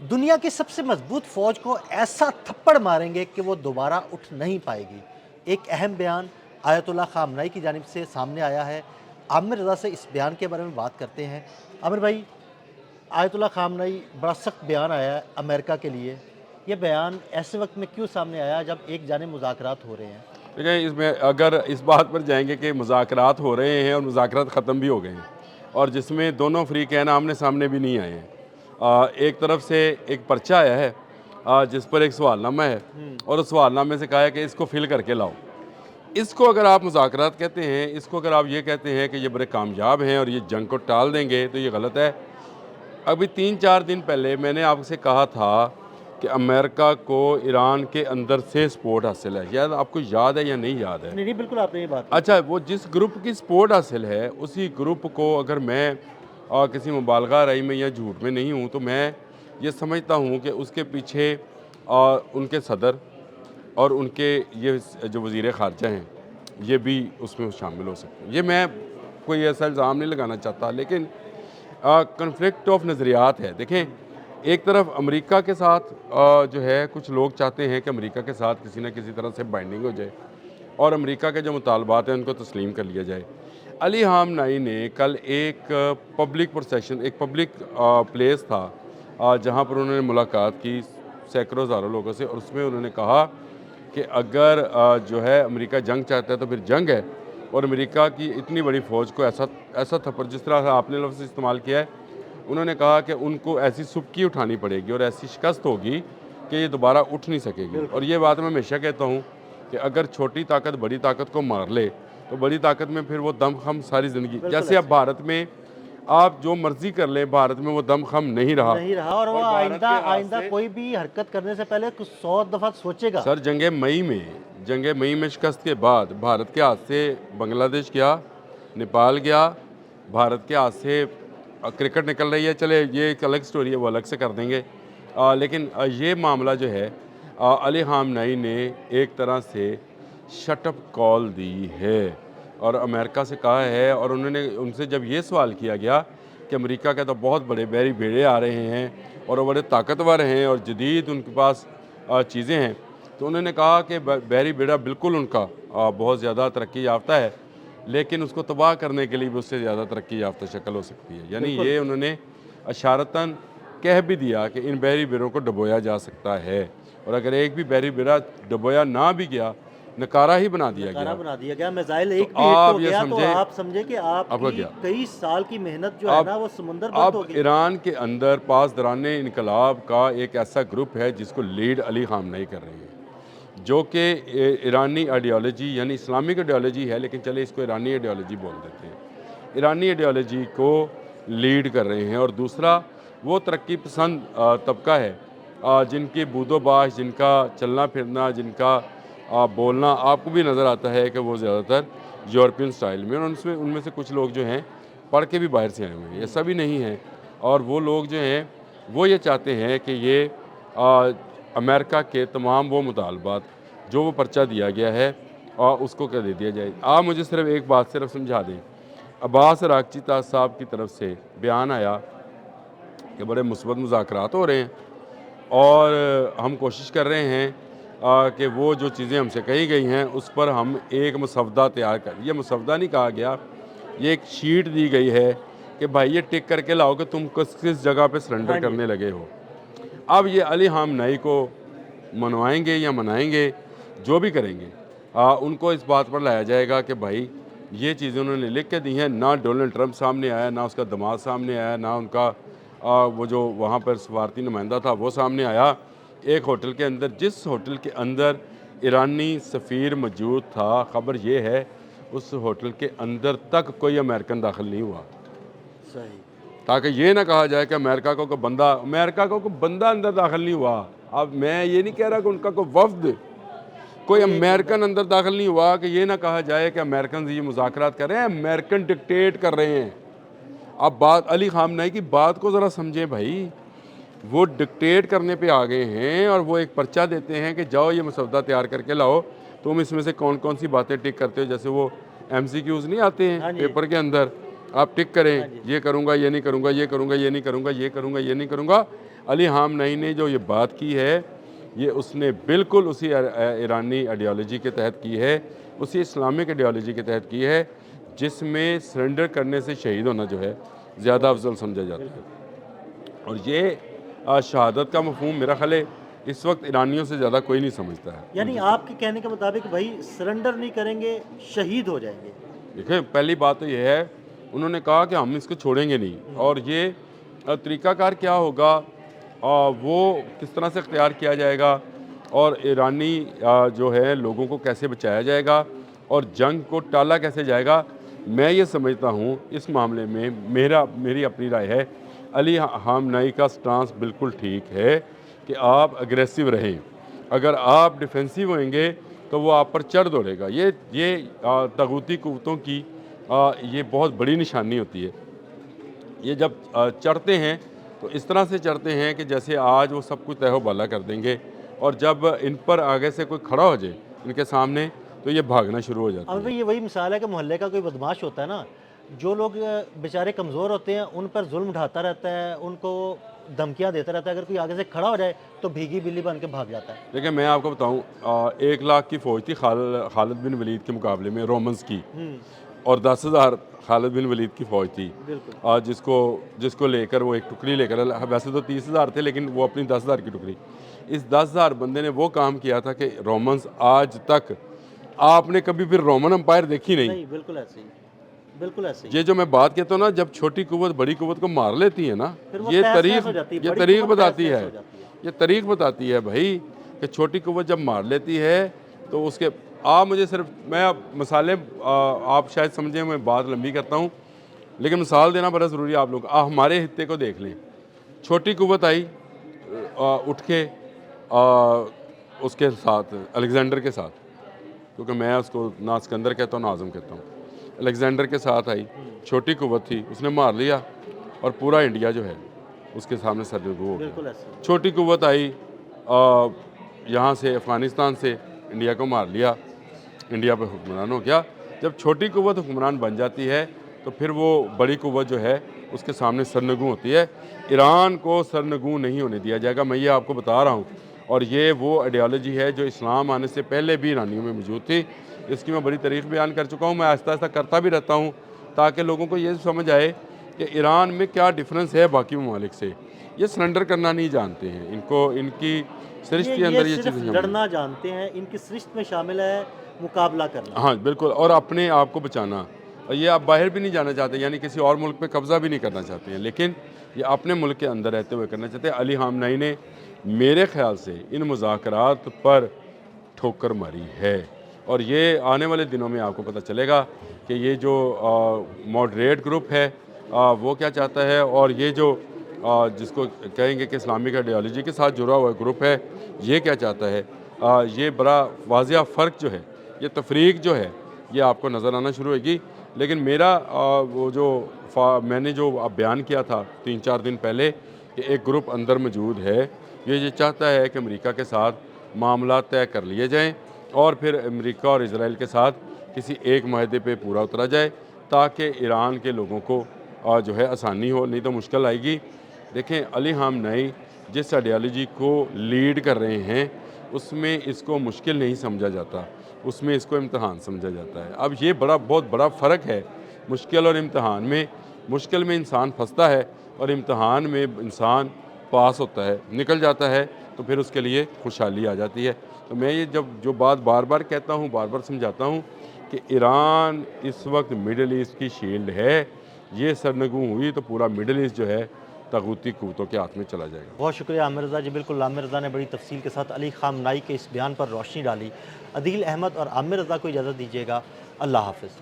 दुनिया की सबसे मजबूत फौज को ऐसा थप्पड़ मारेंगे कि वो दोबारा उठ नहीं पाएगी। एक अहम बयान आयतुल्लाह खामनई की जानिब से सामने आया है। आमिर रज़ा से इस बयान के बारे में बात करते हैं। आमिर भाई, आयतुल्लाह खामनई बड़ा सख्त बयान आया है अमेरिका के लिए। ये बयान ऐसे वक्त में क्यों सामने आया जब एक जानिब मुज़ाकरात हो रहे हैं? देखिए, इसमें अगर इस बात पर जाएंगे कि मुज़ाकरात हो रहे हैं और मुज़ाकरात ख़त्म भी हो गए हैं और जिसमें दोनों फ्रीक हैं ना आमने सामने भी नहीं आए हैं। एक तरफ से एक पर्चा आया है जिस पर एक सवालनामा है और उस सवालनामे से कहा है कि इसको फिल करके लाओ। इसको अगर आप मुज़ाकरात कहते हैं, इसको अगर आप ये कहते हैं कि ये बड़े कामयाब हैं और ये जंग को टाल देंगे, तो ये गलत है। अभी 3-4 दिन पहले मैंने आपसे कहा था कि अमेरिका को ईरान के अंदर से सपोर्ट हासिल है। शायद आपको याद है या नहीं याद है? नहीं, नहीं, बिल्कुल आपने ये बात की। अच्छा, वो जिस ग्रुप की सपोर्ट हासिल है, उसी ग्रुप को अगर मैं किसी मुबालगा राई में या झूठ में नहीं हूँ, तो मैं ये समझता हूँ कि उसके पीछे उनके सदर और उनके ये जो वज़ीर ख़ारजा हैं, ये भी उसमें शामिल हो सकते हैं। ये मैं कोई ऐसा इल्ज़ाम नहीं लगाना चाहता, लेकिन कन्फ्लिक्ट ऑफ नज़रियात है। देखें, एक तरफ अमेरिका के साथ जो है कुछ लोग चाहते हैं कि अमेरिका के साथ किसी न किसी तरह से बाइंडिंग हो जाए और अमेरिका के जो मुतालबात हैं उनको तस्लीम कर लिया जाए। अली खामनई ने कल एक पब्लिक प्रोसेशन, एक पब्लिक प्लेस था जहाँ पर उन्होंने मुलाकात की सैकड़ों हज़ारों लोगों से, और उसमें उन्होंने कहा कि अगर जो है अमेरिका जंग चाहता है तो फिर जंग है, और अमेरिका की इतनी बड़ी फ़ौज को ऐसा ऐसा थप्पड़, जिस तरह से आपने लफ्ज़ इस्तेमाल किया है, उन्होंने कहा कि उनको ऐसी सुबकी उठानी पड़ेगी और ऐसी शिकस्त होगी कि ये दोबारा उठ नहीं सकेगी। और ये बात मैं हमेशा कहता हूँ कि अगर छोटी ताकत बड़ी ताकत को मार ले तो बड़ी ताकत में फिर वो दमखम सारी ज़िंदगी, जैसे अब भारत में आप जो मर्ज़ी कर लें, भारत में वो दमखम नहीं रहा। नहीं रहा, और वो भारत आइंदा के हाथ आइंदा से कोई भी हरकत करने से पहले कुछ 100 दफ़ा सोचेगा। सर, जंग मई में शिकस्त के बाद भारत के हाथ से बांग्लादेश गया, नेपाल गया, भारत के हाथ से क्रिकेट निकल रही है। चले, ये एक अलग स्टोरी है, वो अलग से कर देंगे। लेकिन ये मामला जो है, अली खामनई ने एक तरह से शटअप कॉल दी है और अमेरिका से कहा है, और उन्होंने उनसे जब ये सवाल किया गया कि अमेरिका के तो बहुत बड़े बहरी भेड़े आ रहे हैं और वो बड़े ताकतवर हैं और जदीद उनके पास चीज़ें हैं, तो उन्होंने कहा कि बहरी भेड़ा बिल्कुल उनका बहुत ज़्यादा तरक्की याफ्ता है, लेकिन उसको तबाह करने के लिए भी उससे ज़्यादा तरक्की याफ्ता शक्ल हो सकती है। यानी ये उन्होंने इशारतन कह भी दिया कि इन बहरी भेड़ों को डबोया जा सकता है, और अगर एक भी बहरी भेड़ा डबोया ना भी गया, नकारा ही बना दिया नकारा गया, बना दिया गया, मिसाइल एक भी हिट आप हो ये गया तो समझें आप समझे कि आपका आपकी क्या। कई साल की मेहनत जो है ना वो समुंदर बंद हो अब गई। ईरान के अंदर पासदारान इनकलाब का एक ऐसा ग्रुप है जिसको लीड अली खामनई कर रही है, जो कि ईरानी आइडियोलॉजी यानी इस्लामिक आइडियोलॉजी है, लेकिन चले इसको ईरानी आइडियोलॉजी बोल देते हैं। ईरानी आइडियोलॉजी को लीड कर रहे हैं। और दूसरा, वो तरक्की पसंद तबका है जिनकी बूदोबाश, जिनका चलना फिरना, जिनका बोलना आपको भी नज़र आता है कि वो ज़्यादातर यूरोपियन स्टाइल में, और उनमें से कुछ लोग जो हैं पढ़ के भी बाहर से आए हुए हैं, ऐसा भी नहीं है। और वो लोग जो हैं वो ये चाहते हैं कि ये अमेरिका के तमाम वो मुतालबात जो वो पर्चा दिया गया है उसको कर दे दिया जाए। आप मुझे सिर्फ एक बात सिर्फ समझा दें, अब्बास अरागची साहब की तरफ से बयान आया कि बड़े मुस्बत मुज़ाकरात हो रहे हैं और हम कोशिश कर रहे हैं कि वो जो चीज़ें हमसे कही गई हैं उस पर हम एक मसवदा तैयार कर। ये मसवदा नहीं कहा गया, ये एक शीट दी गई है कि भाई ये टिक करके लाओ कि तुम किस किस जगह पे सरेंडर हाँ जी। करने लगे हो। अब ये अली खामनई को मनवाएंगे या मनाएंगे, जो भी करेंगे, उनको इस बात पर लाया जाएगा कि भाई ये चीज़ें उन्होंने लिख के दी हैं। ना डोनाल्ड ट्रंप सामने आया, ना उसका दामाद सामने आया, ना उनका वो जो वहाँ पर सफारती नुमाइंदा था वो सामने आया। एक होटल के अंदर, जिस होटल के अंदर ईरानी सफ़ीर मौजूद था, ख़बर ये है उस होटल के अंदर तक कोई अमेरिकन दाखिल नहीं हुआ, सही। ताकि ये ना कहा जाए कि अमेरिका को कोई बंदा अंदर दाखिल नहीं हुआ। अब मैं ये नहीं कह रहा कि उनका कोई वफ्द, कोई अमेरिकन अंदर दाखिल नहीं हुआ, कि ये ना कहा जाए कि अमेरिकन ये मुज़ाकरात कर रहे हैं, अमेरिकन डिक्टेट कर रहे हैं। अब बात अली खामनई की बात को ज़रा समझें भाई, वो डिक्टेट करने पे आ गए हैं और वो एक पर्चा देते हैं कि जाओ ये मसवदा तैयार करके लाओ, तुम इसमें से कौन कौन सी बातें टिक करते हो। जैसे वो MCQs नहीं आते हैं हाँ जी। पेपर के अंदर, आप टिक हाँ करें, जी। ये करूँगा, ये नहीं करूँगा, ये करूँगा, ये नहीं करूँगा, ये करूँगा, ये नहीं करूँगा। अली खामनेई ने जो ये बात की है ये उसने बिल्कुल उसी ईरानी आइडियोलॉजी के तहत की है, उसी इस्लामिक आइडियोलॉजी के तहत की है जिसमें सरेंडर करने से शहीद होना जो है ज़्यादा अफजल समझा जाता है। और ये शहादत का मफहूम मेरा ख्याल है इस वक्त ईरानियों से ज़्यादा कोई नहीं समझता है। यानी आपके कहने के मुताबिक भाई सरेंडर नहीं करेंगे, शहीद हो जाएंगे। देखिए पहली बात तो ये है, उन्होंने कहा कि हम इसको छोड़ेंगे नहीं, और ये तरीक़ाकार क्या होगा, वो किस तरह से इख्तियार किया जाएगा, और ईरानी जो है लोगों को कैसे बचाया जाएगा और जंग को टाला कैसे जाएगा, मैं ये समझता हूँ इस मामले में मेरी अपनी राय है अली खामनेई का स्टांस बिल्कुल ठीक है कि आप अग्रेसिव रहें। अगर आप डिफेंसिव होंगे तो वो आप पर चढ़ दौड़ेगा। ये तगूती कुव्वतों की ये बहुत बड़ी निशानी होती है। ये जब चढ़ते हैं तो इस तरह से चढ़ते हैं कि जैसे आज वो सब कुछ तहो बाला कर देंगे, और जब इन पर आगे से कोई खड़ा हो जाए इनके सामने तो ये भागना शुरू हो जाता है। अब भाई ये वही मिसाल है कि मोहल्ले का कोई बदमाश होता है ना, जो लोग बेचारे कमज़ोर होते हैं उन पर जुल्म उठाता रहता है, उनको धमकियां देता रहता है, अगर कोई आगे से खड़ा हो जाए तो भीगी बिल्ली बन के भाग जाता है। देखिए मैं आपको बताऊं, 1 लाख की फ़ौज थी खालिद बिन वलीद के मुकाबले में रोमन्स की, और 10,000 खालिद बिन वलीद की फ़ौज थी, जिसको लेकर वो एक टुकड़ी लेकर, वैसे तो 30,000 थे लेकिन वो अपनी 10,000 की टुकड़ी। इस 10,000 बंदे ने वो काम किया था कि रोमन्स आज तक, आपने कभी फिर रोमन एम्पायर देखी नहीं। बिल्कुल ऐसे ही, बिल्कुल ऐसे ही। ये जो मैं बात कहता हूँ ना, जब छोटी कुव्वत बड़ी कुव्वत को मार लेती है ना, ये तारीख बताती है भाई कि छोटी कुव्वत जब मार लेती है तो उसके मुझे सिर्फ मैं मिसालें, आप शायद समझें मैं बात लंबी करता हूँ लेकिन मिसाल देना बड़ा ज़रूरी है आप लोग। हमारे हिस्से को देख लें, छोटी कुव्वत आई उठ के उसके साथ अलेक्जेंडर के साथ, क्योंकि मैं उसको ना सिकंदर कहता हूँ ना आज़म कहता हूँ, अलेक्जेंडर के साथ आई, छोटी कुव्वत थी, उसने मार लिया और पूरा इंडिया जो है उसके सामने सरजगू हो गया। छोटी कुव्वत आई यहाँ से अफ़गानिस्तान से इंडिया को मार लिया, इंडिया पे हुक्मरान हो गया। जब छोटी कुव्वत हुक्मरान बन जाती है तो फिर वो बड़ी कुव्वत जो है उसके सामने सरनगू होती है। ईरान को सरनगू नहीं होने दिया जाएगा, मैं ये आपको बता रहा हूँ। और ये वो आइडियोलॉजी है जो इस्लाम आने से पहले भी ईरानियों में मौजूद थी। इसकी मैं बड़ी तारीख बयान कर चुका हूँ, मैं आहिस्ता आहिस्ता करता भी रहता हूँ ताकि लोगों को ये समझ आए कि ईरान में क्या डिफरेंस है बाकी ममालिक से। ये सरेंडर करना नहीं जानते हैं, इनको इनकी सृष्टि के अंदर ये चीज़ें लड़ना जानते हैं, इनकी सृष्टि में शामिल है मुकाबला करना। हाँ बिल्कुल, और अपने आप को बचाना। ये आप बाहर भी नहीं जाना चाहते, यानी किसी और मुल्क पे कब्ज़ा भी नहीं करना चाहते हैं, लेकिन ये अपने मुल्क के अंदर रहते हुए करना चाहते हैं। अली खामनेई ने मेरे ख्याल से इन मुज़ाकरात पर ठोकर मारी है, और ये आने वाले दिनों में आपको पता चलेगा कि ये जो मॉडरेट ग्रुप है वो क्या चाहता है, और ये जो जिसको कहेंगे कि इस्लामिक आइडियोलॉजी के साथ जुड़ा हुआ ग्रुप है ये क्या चाहता है। ये बड़ा वाज़िया फ़र्क जो है, ये तफरीक जो है ये आपको नज़र आना शुरू होगी। लेकिन मेरा वो जो मैंने जो बयान किया था 3-4 दिन पहले कि एक ग्रुप अंदर मौजूद है, ये चाहता है कि अमेरिका के साथ मामला तय कर लिए जाएं और फिर अमेरिका और इजराइल के साथ किसी एक माहदे पे पूरा उतरा जाए ताकि ईरान के लोगों को जो है आसानी हो, नहीं तो मुश्किल आएगी। देखें अली खामनेई जिस आइडियोलॉजी को लीड कर रहे हैं उसमें इसको मुश्किल नहीं समझा जाता, उसमें इसको इम्तहान समझा जाता है। अब ये बहुत बड़ा फ़र्क है मुश्किल और इम्तहान में। मुश्किल में इंसान फंसता है और इम्तहान में इंसान पास होता है, निकल जाता है, तो फिर उसके लिए खुशहाली आ जाती है। तो मैं ये जो बात बार बार कहता हूँ, बार बार समझाता हूँ कि ईरान इस वक्त मिडल ईस्ट की शील्ड है। ये सरनगू हुई तो पूरा मिडल ईस्ट जो है तगूती कुव्वतों के हाथ में चला जाएगा। बहुत शुक्रिया आमिर रज़ा जी। बिल्कुल आमिर रज़ा ने बड़ी तफसील के साथ अली खामनेई के इस बयान पर रोशनी डाली। अदील अहमद और आमिर रज़ा को इजाज़त दीजिएगा। अल्लाह हाफ़िज़।